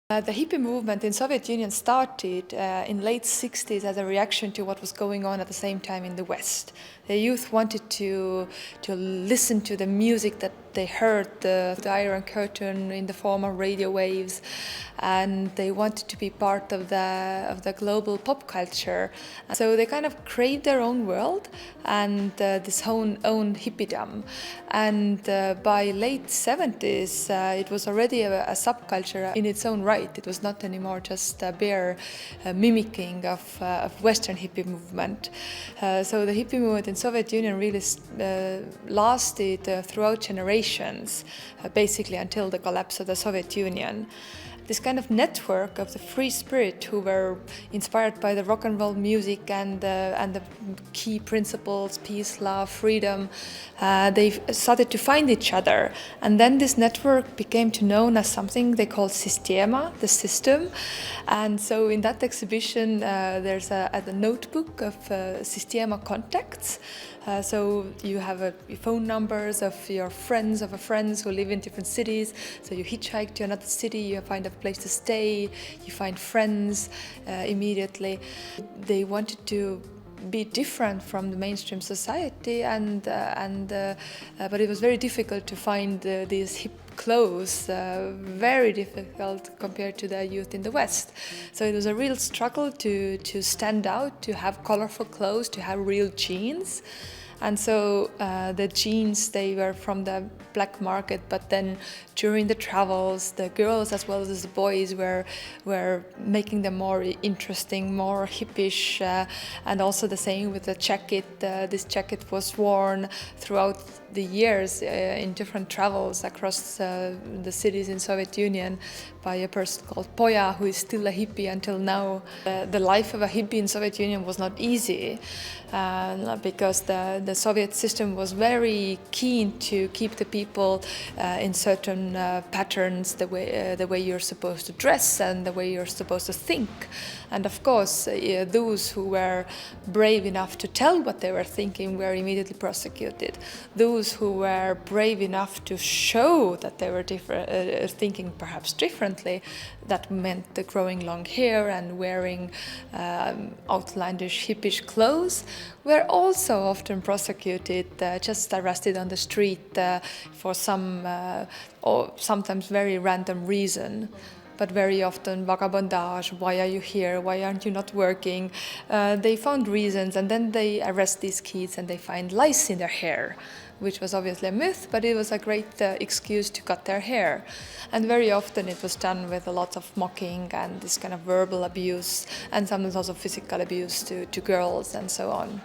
The hippie movement in Soviet Union started in late 60s as a reaction to what was going on at the same time in the West. The youth wanted to listen to the music that they heard, the Iron Curtain in the form of radio waves, and they wanted to be part of the global pop culture. So they kind of craved their own world and this own hippiedom. And by late 70s, it was already a subculture in its own right. It was not anymore just a bare mimicking of Western hippie movement. So the hippie movement in Soviet Union really lasted throughout generations, basically until the collapse of the Soviet Union. This kind of network of the free spirit who were inspired by the rock and roll music and the key principles, peace, love, freedom, they started to find each other. And then this network became known as something they called Sistema, the system. And so in that exhibition, there's a notebook of Sistema contacts. So you have phone numbers of your friends who live in different cities. So you hitchhike to another city, you find a place to stay, you find friends immediately. They wanted to be different from the mainstream society, but it was very difficult to find these hip clothes, very difficult compared to the youth in the West. So it was a real struggle to stand out, to have colorful clothes, to have real jeans. And so the jeans, they were from the black market, but then during the travels, the girls as well as the boys were making them more interesting, more hippish, and also the same with the jacket. This jacket was worn throughout the years in different travels across the cities in Soviet Union by a person called Poja, who is still a hippie until now. The life of a hippie in Soviet Union was not easy because the Soviet system was very keen to keep the people in certain patterns, the way you're supposed to dress and the way you're supposed to think. And of course, those who were brave enough to tell what they were thinking were immediately prosecuted. Those who were brave enough to show that they were thinking perhaps differently, that meant the growing long hair and wearing outlandish, hippish clothes, were also often prosecuted, just arrested on the street for some or sometimes very random reason. But very often vagabondage, why are you here, why aren't you not working? They found reasons, and then they arrest these kids and they find lice in their hair, which was obviously a myth, but it was a great excuse to cut their hair. And very often it was done with a lot of mocking and this kind of verbal abuse, and sometimes also physical abuse to girls and so on.